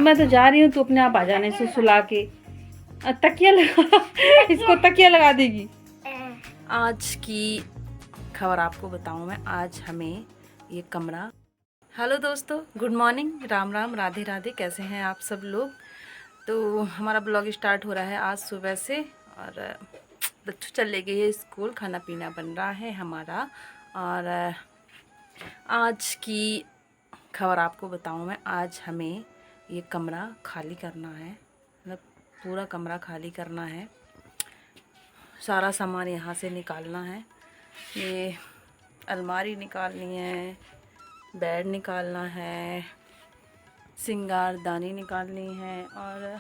मैं तो जा रही हूँ, तू अपने आप आ जाने से सुला के। तकिया लगा इसको तकिया लगा देगी। आज की खबर आपको बताऊँ मैं। आज हमें ये कमरा। हेलो दोस्तों, गुड मॉर्निंग, राम राम, राधे राधे। कैसे हैं आप सब लोग? तो हमारा ब्लॉग स्टार्ट हो रहा है आज सुबह से, और बच्चों चले गए हैं स्कूल, खाना पीना बन रहा है हमारा। और आज की खबर आपको बताऊं मैं। आज हमें ये कमरा खाली करना है, मतलब पूरा कमरा खाली करना है। सारा सामान यहाँ से निकालना है। ये अलमारी निकालनी है, बेड निकालना है, सिंगारदानी निकालनी है, और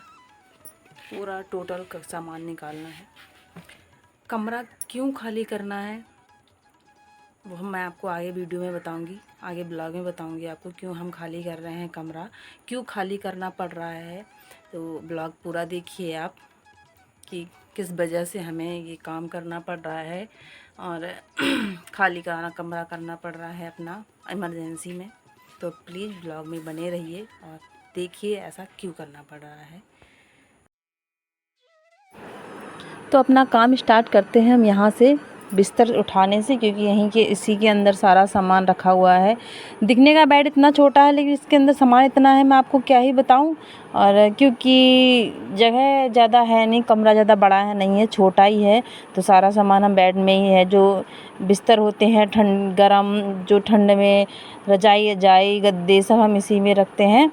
पूरा टोटल सामान निकालना है। कमरा क्यों खाली करना है वो मैं आपको आगे वीडियो में बताऊंगी, आगे ब्लॉग में बताऊंगी आपको क्यों हम खाली कर रहे हैं कमरा, क्यों खाली करना पड़ रहा है। तो ब्लॉग पूरा देखिए आप कि किस वजह से हमें ये काम करना पड़ रहा है और खाली कमरा करना पड़ रहा है अपना इमरजेंसी में। तो प्लीज़ ब्लॉग में बने रहिए और देखिए ऐसा क्यों करना पड़ रहा है। तो अपना काम स्टार्ट करते हैं हम यहाँ से, बिस्तर उठाने से, क्योंकि यहीं के इसी के अंदर सारा सामान रखा हुआ है। दिखने का बेड इतना छोटा है लेकिन इसके अंदर सामान इतना है, मैं आपको क्या ही बताऊं। और क्योंकि जगह ज़्यादा है नहीं, कमरा ज़्यादा बड़ा है नहीं है, छोटा ही है, तो सारा सामान हम बेड में ही है। जो बिस्तर होते हैं ठंड गरम, जो ठंड में रजाई रजाई गद्दे सब हम इसी में रखते हैं।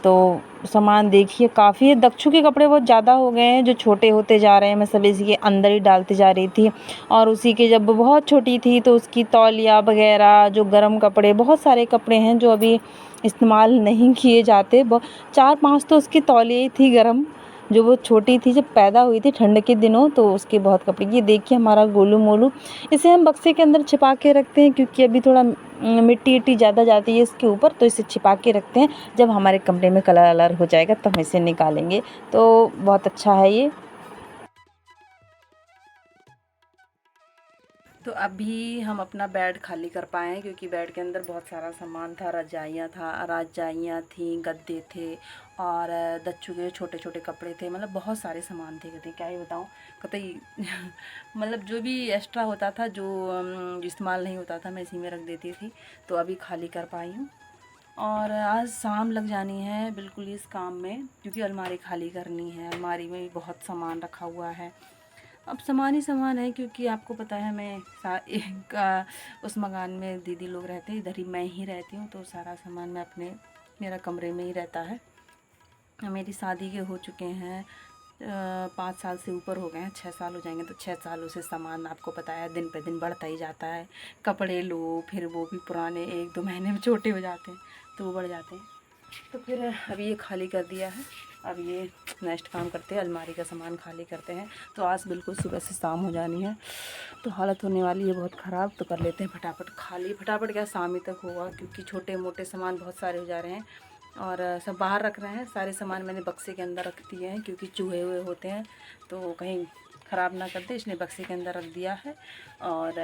तो सामान देखिए काफ़ी है। दक्षु के कपड़े बहुत ज़्यादा हो गए हैं, जो छोटे होते जा रहे हैं, मैं सब इसी के अंदर ही डालती जा रही थी। और उसी के जब बहुत छोटी थी तो उसकी तौलिया वगैरह, जो गर्म कपड़े, बहुत सारे कपड़े हैं जो अभी इस्तेमाल नहीं किए जाते। 4-5 तो उसकी तौलिया ही थी गर्म, जो वो छोटी थी, जब पैदा हुई थी ठंड के दिनों, तो उसके बहुत कपड़े। ये देखिए हमारा गोलू मोलू, इसे हम बक्से के अंदर छिपा के रखते हैं क्योंकि अभी थोड़ा मिट्टी इट्टी ज़्यादा जाती है इसके ऊपर, तो इसे छिपा के रखते हैं। जब हमारे कमरे में कलर अलर हो जाएगा तो हम इसे निकालेंगे। तो बहुत अच्छा है ये। तो अभी हम अपना बेड खाली कर पाए हैं क्योंकि बेड के अंदर बहुत सारा सामान था। रजाइयाँ थी, गद्दे थे, और दच्चू के छोटे छोटे कपड़े थे, मतलब बहुत सारे सामान थे। कहते क्या ही बताऊँ, कतई मतलब जो भी एक्स्ट्रा होता था, जो इस्तेमाल नहीं होता था, मैं इसी में रख देती थी। तो अभी खाली कर पाई हूँ और आज शाम लग जानी है बिल्कुल इस काम में, क्योंकि अलमारी खाली करनी है। अलमारी में भी बहुत सामान रखा हुआ है। अब सामान ही सामान है, क्योंकि आपको पता है मैं उस मकान में दीदी लोग रहते हैं, इधर ही मैं ही रहती हूँ। तो सारा सामान मैं मेरा कमरे में ही रहता है। मेरी शादी के हो चुके हैं 5 साल से ऊपर हो गए हैं, 6 साल हो जाएंगे। तो 6 सालों से सामान आपको पता है दिन पे दिन बढ़ता ही जाता है। कपड़े लो, फिर वो भी पुराने 1-2 महीने में छोटे हो जाते हैं, तो वो बढ़ जाते हैं। तो फिर अभी ये खाली कर दिया है। अब ये नेक्स्ट काम करते हैं, अलमारी का सामान खाली करते हैं। तो आज बिल्कुल सुबह से शाम हो जानी है, तो हालत होने वाली है बहुत ख़राब। तो कर लेते हैं फटाफट खाली। फटाफट क्या, शाम ही तक होगा, क्योंकि छोटे मोटे सामान बहुत सारे हो जा रहे हैं और सब बाहर रख रहे हैं। सारे सामान मैंने बक्से के अंदर रख दिए हैं, क्योंकि चूहे हुए होते हैं तो कहीं ख़राब ना करते, इसलिए बक्से के अंदर रख दिया है। और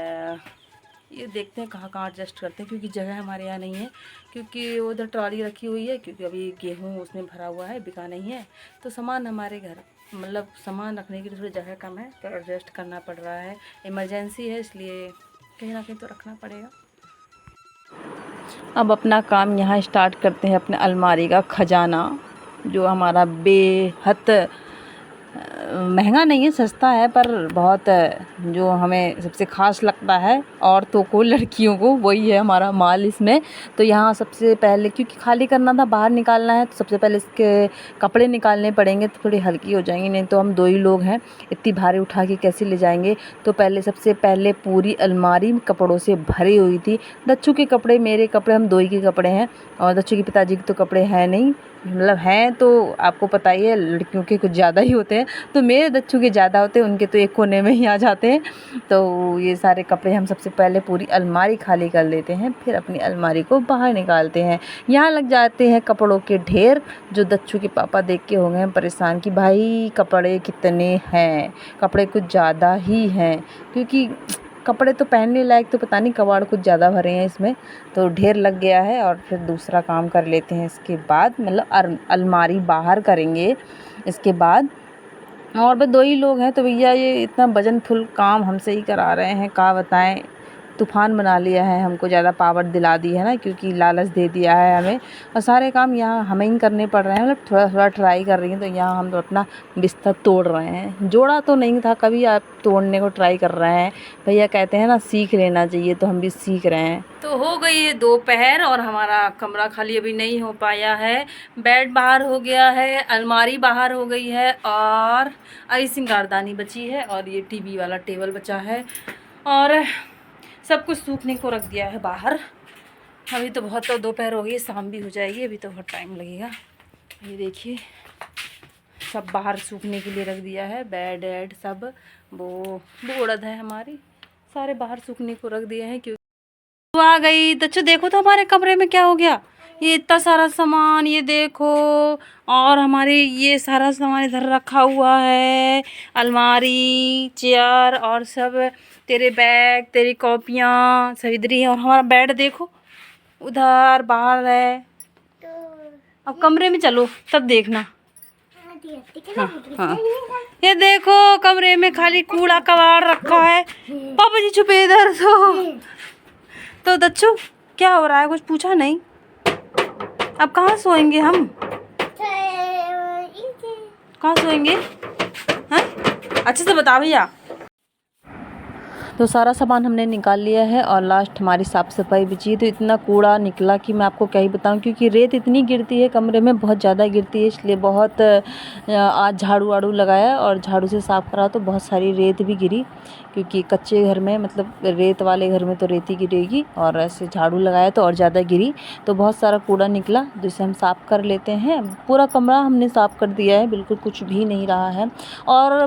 ये देखते हैं कहाँ कहाँ एडजस्ट करते हैं, क्योंकि जगह हमारे यहाँ नहीं है। क्योंकि उधर ट्रॉली रखी हुई है, क्योंकि अभी गेहूँ उसमें भरा हुआ है, बिका नहीं है। तो सामान हमारे घर, मतलब सामान रखने के लिए थोड़ी जगह कम है, तो एडजस्ट करना पड़ रहा है। इमरजेंसी है, इसलिए कहीं ना कहीं तो रखना पड़ेगा। अब अपना काम यहाँ स्टार्ट करते हैं। अपने अलमारी का खजाना, जो हमारा बेहद महंगा नहीं है, सस्ता है, पर बहुत जो हमें सबसे ख़ास लगता है औरतों को, लड़कियों को, वही है हमारा माल इसमें। तो यहाँ सबसे पहले, क्योंकि खाली करना था, बाहर निकालना है, तो सबसे पहले इसके कपड़े निकालने पड़ेंगे, तो थोड़ी हल्की हो जाएंगी, नहीं तो हम 2 ही लोग हैं, इतनी भारी उठा के कैसे ले जाएंगे। तो सबसे पहले पूरी अलमारी कपड़ों से भरी हुई थी। दच्चू के कपड़े, मेरे कपड़े, हम 2 ही के कपड़े हैं, और दच्चू के पिताजी के तो कपड़े हैं नहीं, मतलब हैं तो आपको पता ही है, लड़कियों के कुछ ज़्यादा ही होते हैं। तो मेरे दच्चू के ज़्यादा होते हैं, उनके तो एक कोने में ही आ जाते हैं। तो ये सारे कपड़े हम सबसे पहले पूरी अलमारी खाली कर लेते हैं, फिर अपनी अलमारी को बाहर निकालते हैं। यहाँ लग जाते हैं कपड़ों के ढेर, जो दच्चू के पापा देख के हो गए हैं परेशान कि भाई कपड़े कितने हैं। कपड़े कुछ ज़्यादा ही हैं, क्योंकि कपड़े तो पहनने लायक तो पता नहीं, कबाड़ कुछ ज़्यादा भरे हैं इसमें, तो ढेर लग गया है। और फिर दूसरा काम कर लेते हैं इसके बाद, मतलब अलमारी बाहर करेंगे इसके बाद। और बस 2 ही लोग हैं तो भैया ये इतना वजन फुल काम हमसे ही करा रहे हैं, क्या बताएं। तूफ़ान बना लिया है, हमको ज़्यादा पावर दिला दी है ना, क्योंकि लालच दे दिया है हमें, और सारे काम यहाँ हमें ही करने पड़ रहे हैं। मतलब थोड़ा थोड़ा ट्राई कर रही हैं, तो यहाँ हम तो अपना बिस्तर तोड़ रहे हैं। जोड़ा तो नहीं था कभी, आप तोड़ने को ट्राई कर रहे हैं। भैया कहते हैं ना सीख लेना चाहिए, तो हम भी सीख रहे हैं। तो हो गई है दोपहर और हमारा कमरा खाली अभी नहीं हो पाया है। बेड बाहर हो गया है, अलमारी बाहर हो गई है, और आई सिंगारदानी बची है, और ये टीवी वाला टेबल बचा है, और सब कुछ सूखने को रख दिया है बाहर। अभी तो बहुत, तो दोपहर हो गई, शाम भी हो जाएगी, अभी तो बहुत टाइम लगेगा। ये देखिए सब बाहर सूखने के लिए रख दिया है, बेड वेड सब, वो उड़द है हमारी, सारे बाहर सूखने को रख दिए हैं। क्योंकि तो आ गई बच्चों, देखो तो हमारे कमरे में क्या हो गया। ये इतना सारा सामान, ये देखो, और हमारे ये सारा सामान इधर रखा हुआ है, अलमारी, चेयर और सब, तेरे बैग, तेरी कॉपियाँ सब इधर ही है। और हमारा बेड देखो उधर बाहर है। अब कमरे में चलो तब देखना। हाँ हाँ, ये देखो कमरे में खाली कूड़ा कबाड़ रखा है। पापा जी छुपे इधर। तो दच्चू क्या हो रहा है, कुछ पूछा नहीं? अब कहाँ सोएंगे हम, कहाँ सोएंगे हैं? अच्छे से बता भैया। तो सारा सामान हमने निकाल लिया है, और लास्ट हमारी साफ़ सफाई बची है। तो इतना कूड़ा निकला कि मैं आपको क्या ही बताऊं, क्योंकि रेत इतनी गिरती है कमरे में, बहुत ज़्यादा गिरती है, इसलिए बहुत आज झाड़ू वाड़ू लगाया और झाड़ू से साफ़ करा, तो बहुत सारी रेत भी गिरी। क्योंकि कच्चे घर में, मतलब रेत वाले घर में तो रेत ही गिरेगी, और ऐसे झाड़ू लगाया तो और ज़्यादा गिरी। तो बहुत सारा कूड़ा निकला, जिसे हम साफ़ कर लेते हैं। पूरा कमरा हमने साफ़ कर दिया है, बिल्कुल कुछ भी नहीं रहा है। और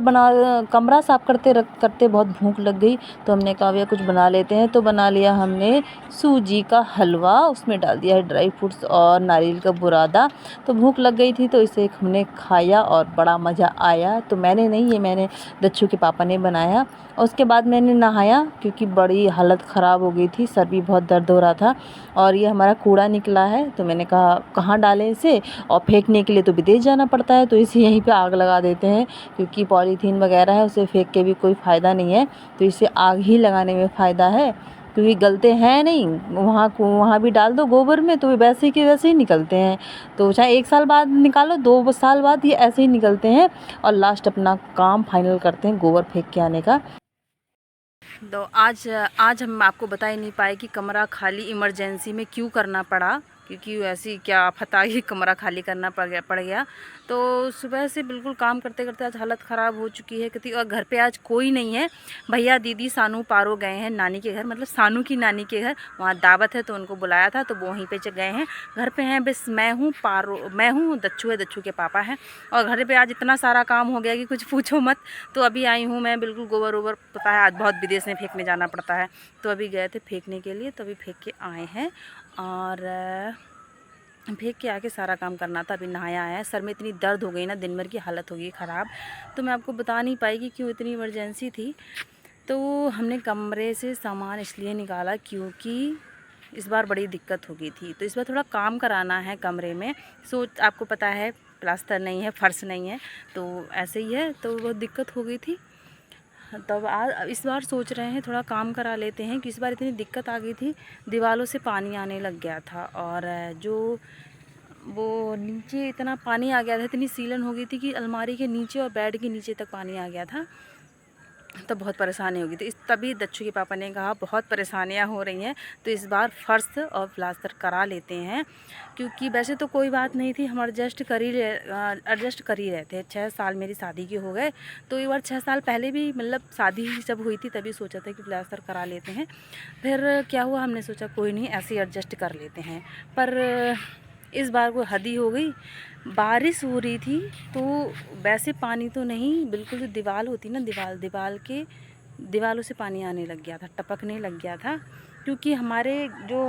कमरा साफ़ करते बहुत भूख लग गई, तो हमने कहा भैया कुछ बना लेते हैं। तो बना लिया हमने सूजी का हलवा, उसमें डाल दिया है ड्राई फ्रूट्स और नारियल का बुरादा। तो भूख लग गई थी, तो इसे हमने खाया और बड़ा मज़ा आया। तो मैंने नहीं, ये मैंने दच्चू के पापा ने बनाया। और उसके बाद मैंने नहाया, क्योंकि बड़ी हालत ख़राब हो गई थी, सर भी बहुत दर्द हो रहा था। और ये हमारा कूड़ा निकला है, तो मैंने कहा कहाँ डालें इसे, और फेंकने के लिए तो विदेश जाना पड़ता है, तो इसे यहीं पे आग लगा देते हैं। क्योंकि पॉलीथीन वगैरह है, उसे फेंक के भी कोई फ़ायदा नहीं है, तो इसे आग ही लगाने में फ़ायदा है। क्योंकि गलते हैं नहीं, वहाँ भी डाल दो गोबर में, तो वैसे के वैसे ही निकलते हैं। तो चाहे 1 साल बाद निकालो, 2 साल बाद, ये ऐसे ही निकलते हैं। और लास्ट अपना काम फाइनल करते हैं गोबर फेंक के आने का। तो आज हम आपको बता ही नहीं पाए कि कमरा खाली इमरजेंसी में क्यों करना पड़ा, क्योंकि ऐसी क्या पता ही कमरा खाली करना पड़ गया। तो सुबह से बिल्कुल काम करते करते आज हालत ख़राब हो चुकी है, क्योंकि और घर पे आज कोई नहीं है। भैया दीदी सानू पारो गए हैं नानी के घर, मतलब सानू की नानी के घर, वहाँ दावत है तो उनको बुलाया था, तो वो वहीं पे गए हैं। घर पे हैं बस मैं हूँ, दच्चू है, दच्चू के पापा हैं। और घर पे आज इतना सारा काम हो गया कि कुछ पूछो मत। तो अभी आई हूँ मैं, बिल्कुल गोबर वोबर, पता है आज बहुत विदेश में फेंकने जाना पड़ता है, तो अभी गए थे फेंकने के लिए, तो अभी फेंक के आए हैं। और फेंक के आके सारा काम करना था। अभी नहाया है, सर में इतनी दर्द हो गई ना, दिन भर की हालत हो गई ख़राब। तो मैं आपको बता नहीं पाएगी क्यों इतनी इमरजेंसी थी। तो हमने कमरे से सामान इसलिए निकाला क्योंकि इस बार बड़ी दिक्कत हो गई थी। तो इस बार थोड़ा काम कराना है कमरे में, आपको पता है प्लास्टर नहीं है, फर्श नहीं है, तो ऐसे ही है, तो बहुत दिक्कत हो गई थी। तब इस बार सोच रहे हैं थोड़ा काम करा लेते हैं, कि इस बार इतनी दिक्कत आ गई थी, दीवारों से पानी आने लग गया था, और जो वो नीचे इतना पानी आ गया था, इतनी सीलन हो गई थी कि अलमारी के नीचे और बेड के नीचे तक पानी आ गया था। तब बहुत परेशानी हो गई थी। तभी दच्चू के पापा ने कहा बहुत परेशानियां हो रही हैं, तो इस बार फर्श और प्लास्टर करा लेते हैं। क्योंकि वैसे तो कोई बात नहीं थी, हम एडजस्ट कर ही रहे थे। 6 साल मेरी शादी के हो गए, तो एक बार 6 साल पहले भी, मतलब शादी जब हुई थी तभी सोचा था कि प्लास्टर करा लेते हैं। फिर क्या हुआ, हमने सोचा कोई नहीं, ऐसे ही एडजस्ट कर लेते हैं। पर इस बार को हद ही हो गई। बारिश हो रही थी, तो वैसे पानी तो नहीं, बिल्कुल जो दीवार होती ना, दीवारों से पानी आने लग गया था, टपकने लग गया था। क्योंकि हमारे जो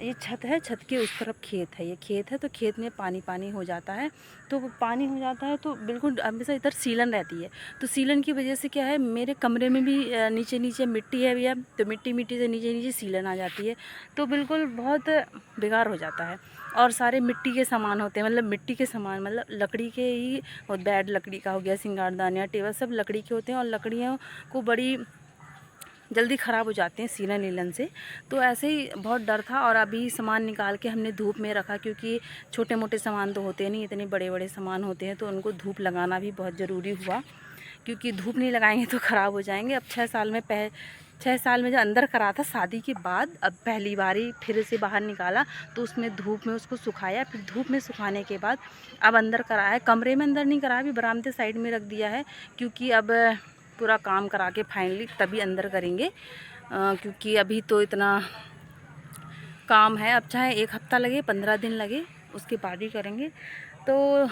ये छत है, छत के उस तरफ खेत है, ये खेत है तो खेत में पानी पानी हो जाता है। तो वो पानी हो जाता है तो बिल्कुल हमेशा इधर सीलन रहती है। तो सीलन की वजह से क्या है, मेरे कमरे में भी नीचे नीचे मिट्टी है भैया, तो मिट्टी मिट्टी से नीचे नीचे सीलन आ जाती है, तो बिल्कुल बहुत बेकार हो जाता है। और सारे मिट्टी के सामान होते हैं, मतलब मिट्टी के सामान मतलब लकड़ी के ही, और बेड लकड़ी का हो गया, सिंगारदानियाँ टेबल सब लकड़ी के होते हैं, और लकड़ियों को बड़ी जल्दी ख़राब हो जाते हैं सीलन वीलन से। तो ऐसे ही बहुत डर था। और अभी सामान निकाल के हमने धूप में रखा, क्योंकि छोटे मोटे सामान तो होते नहीं, इतने बड़े बड़े सामान होते हैं, तो उनको धूप लगाना भी बहुत ज़रूरी हुआ, क्योंकि धूप नहीं लगाएंगे तो ख़राब हो जाएंगे। अब 6 साल में जो अंदर करा था शादी के बाद, अब पहली बारी फिर से बाहर निकाला, तो उसमें धूप में उसको सुखाया, फिर धूप में सुखाने के बाद अब अंदर करा है। कमरे में अंदर नहीं करा, अभी बरामदे साइड में रख दिया है, क्योंकि अब पूरा काम करा के फाइनली तभी अंदर करेंगे, क्योंकि अभी तो इतना काम है। अब चाहे 1 हफ़्ता लगे, 15 दिन लगे, उसके बाद ही करेंगे। तो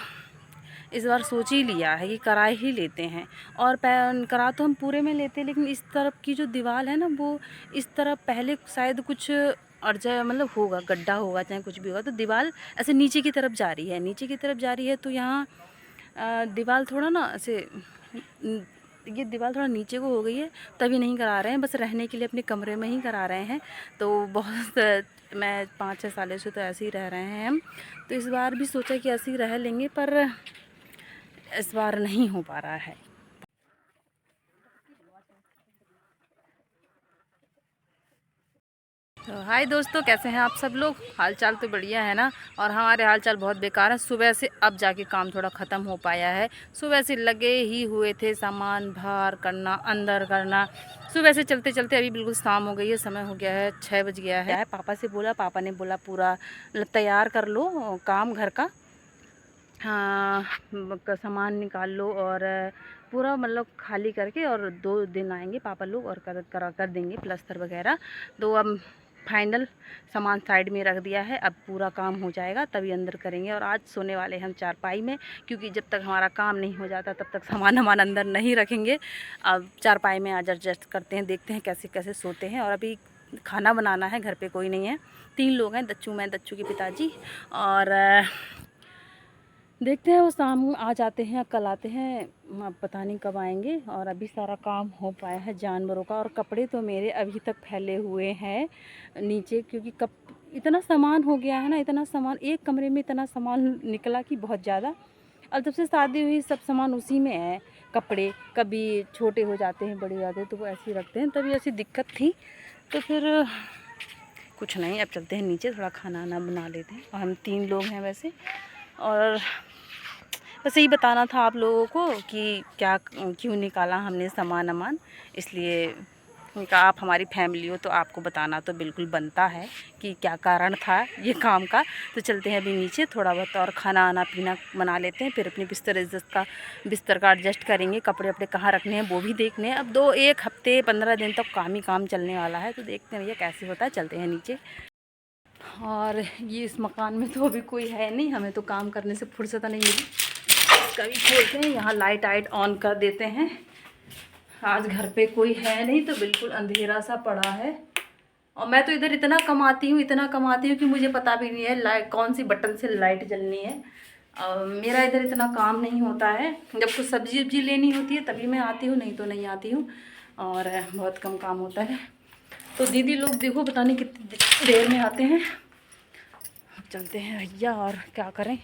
इस बार सोच ही लिया है कि करा ही लेते हैं। और करा तो हम पूरे में लेते हैं, लेकिन इस तरफ की जो दीवार है ना, वो इस तरफ पहले शायद कुछ अर्जा मतलब होगा, गड्ढा होगा, चाहे कुछ भी होगा, तो दीवार ऐसे नीचे की तरफ जा रही है, नीचे की तरफ जा रही है। तो यहाँ दीवार थोड़ा ना ऐसे, ये दीवार थोड़ा नीचे को हो गई है, तभी नहीं करा रहे हैं, बस रहने के लिए अपने कमरे में ही करा रहे हैं। तो बहुत मैं 5-6 सालों से तो ऐसे ही रह रहे हैं हम, तो इस बार भी सोचा कि ऐसे ही रह लेंगे, पर इस बार नहीं हो पा रहा है। तो हाय दोस्तों, कैसे हैं आप सब लोग? हाल चाल तो बढ़िया है ना? और हमारे हाल चाल बहुत बेकार है। सुबह से अब जाके काम थोड़ा ख़त्म हो पाया है। सुबह से लगे ही हुए थे, सामान बाहर करना, अंदर करना। सुबह से चलते चलते अभी बिल्कुल शाम हो गई है, समय हो गया है 6 बज गया है। पापा से बोला, पापा ने बोला पूरा तैयार कर लो काम घर का, हाँ, सामान निकाल लो और पूरा मतलब खाली करके, और 2 दिन आएंगे पापा लोग और कर देंगे प्लस्तर वगैरह। तो अब फाइनल सामान साइड में रख दिया है, अब पूरा काम हो जाएगा तभी अंदर करेंगे। और आज सोने वाले हम चारपाई में, क्योंकि जब तक हमारा काम नहीं हो जाता तब तक सामान हमारा अंदर नहीं रखेंगे। अब चारपाई में आज एडजस्ट करते हैं, देखते हैं कैसे कैसे सोते हैं। और अभी खाना बनाना है, घर पे कोई नहीं है, 3 लोग हैं, दच्चू, मैं, दच्चू के पिताजी, और देखते हैं वो शाम आ जाते हैं या कल आते हैं, अब पता नहीं कब आएंगे। और अभी सारा काम हो पाया है जानवरों का। और कपड़े तो मेरे अभी तक फैले हुए हैं नीचे, क्योंकि इतना सामान हो गया है ना, इतना सामान एक कमरे में, इतना सामान निकला कि बहुत ज़्यादा। अब जब से शादी हुई सब सामान उसी में है। कपड़े कभी छोटे हो जाते हैं, बड़े हो जाते हैं, तो वो ऐसे ही रखते हैं, तभी ऐसी दिक्कत थी। तो फिर कुछ नहीं, अब चलते हैं नीचे, थोड़ा खाना वाना बना लेते हैं। और हम 3 लोग हैं वैसे। और बस यही बताना था आप लोगों को कि क्या क्यों निकाला हमने सामान अमान, इसलिए उनका, आप हमारी फैमिली हो तो आपको बताना तो बिल्कुल बनता है कि क्या कारण था ये काम का। तो चलते हैं अभी नीचे, थोड़ा बहुत और खाना आना पीना बना लेते हैं, फिर अपने बिस्तर का एडजस्ट करेंगे। कपड़े वपड़े कहाँ रखने हैं वो भी देखने हैं। अब 1 हफ्ते 15 दिन तक काम ही काम चलने वाला है, तो देखते हैं भैया कैसे होता है। चलते हैं नीचे। और ये इस मकान में तो अभी कोई है नहीं, हमें तो काम करने से फुर्सत नहीं मिली। कभी खोलते हैं, यहाँ लाइट आइट ऑन कर देते हैं। आज घर पे कोई है नहीं, तो बिल्कुल अंधेरा सा पड़ा है। और मैं तो इधर इतना कमाती हूँ कि मुझे पता भी नहीं है लाइट कौन सी बटन से लाइट जलनी है। मेरा इधर इतना काम नहीं होता है, जब कुछ सब्जी वब्जी लेनी होती है तभी मैं आती हूँ, नहीं तो नहीं आती हूँ। और बहुत कम काम होता है। तो दीदी लोग देखो पता नहीं कितनी देर में आते हैं। चलते हैं भैया, और क्या करें।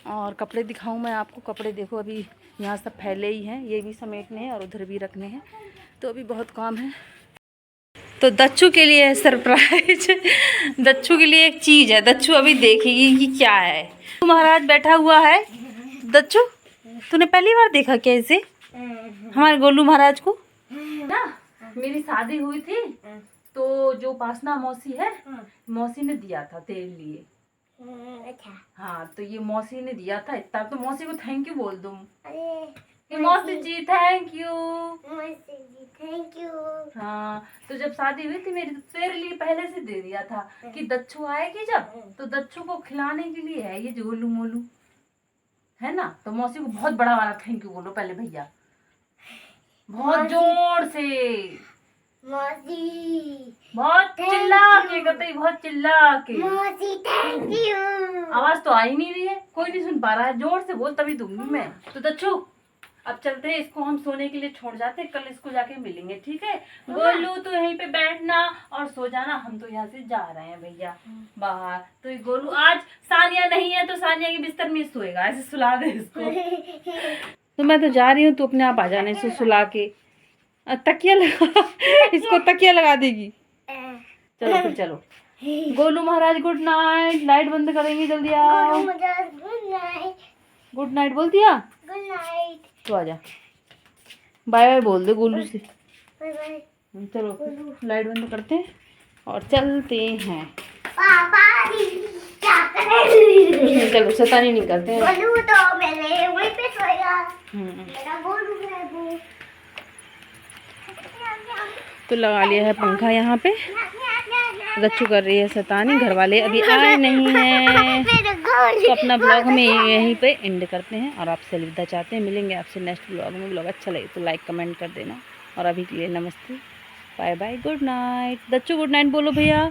और कपड़े दिखाऊं मैं आपको, कपड़े देखो अभी यहाँ सब फैले ही हैं, ये भी समेटने हैं और उधर भी रखने हैं, तो अभी बहुत काम है। तो दच्चू के लिए सरप्राइज दच्चू के लिए एक चीज़ है, दच्चू अभी देखेगी कि क्या है। महाराज बैठा हुआ है। दच्चू, तूने पहली बार देखा क्या इसे, हमारे गोलू महाराज को ना? मेरी शादी हुई थी तो जो उपासना मौसी है, मौसी ने दिया था तेल लिए। अच्छा। हाँ, तो ये मौसी ने दिया था इतना, तो मौसी को थैंक यू बोल दूँ। मौसी जी थैंक यू। मौसी जी थैंक यू। हाँ, तो जब शादी हुई थी मेरी तो तेरे लिए पहले से दे दिया था कि दच्चू आएगी जब, तो दच्चू को खिलाने के लिए है ये गोलू मोलू, है ना? तो मौसी को बहुत बड़ा वाला थैंक यू बोलो पहले भैया, बहुत जोर से। मौसी बहुत चिल्ला के कहते, बहुत चिल्ला के। मौसी थैंक यू। आवाज तो आ ही नहीं रही है, कोई नहीं सुन पा रहा है, जोर से बोल तभी दूंगी मैं। तो दच्चू अब चलते हैं, इसको हम सोने के लिए छोड़ जाते हैं, कल इसको जाके मिलेंगे, ठीक है। गोलू तो यहीं पे बैठना और सो जाना, हम तो यहाँ से जा रहे हैं भैया बाहर। तो ये गोलू आज सानिया नहीं है तो सानिया के बिस्तर में सोएगा, ऐसे सुला दे इसको। तो मैं तो जा रही हूँ, तू अपने आप आ जाने से सुला के तकिया लगा इसको तकिया लगा देगी। चलो फिर चलो। गोलू महाराज गुड नाइट, लाइट बंद करेंगे, जल्दी आओ। Good night. गुड नाइट बोल दिया, गुड नाइट। तो आजा, बाय बाय बोल दे गोलू से। Bye bye. चलो लाइट बंद करते हैं और चलते हैं। पापा क्या करें? चलो शैतानी नहीं करते हैं। गोलू तो मेरे वहीं पे सोएगा। मेरा गोलू है वो। तो लगा लिया है पंखा यहाँ पे, दच्चू कर रही है शैतानी, घर वाले अभी आए नहीं हैं। तो अपना ब्लॉग में यहीं पे एंड करते हैं और आपसे अलविदा चाहते हैं। मिलेंगे आपसे नेक्स्ट ब्लॉग में। ब्लॉग अच्छा लगे तो लाइक कमेंट कर देना और अभी के लिए नमस्ते, बाय बाय, गुड नाइट। दच्चू गुड नाइट बोलो भैया।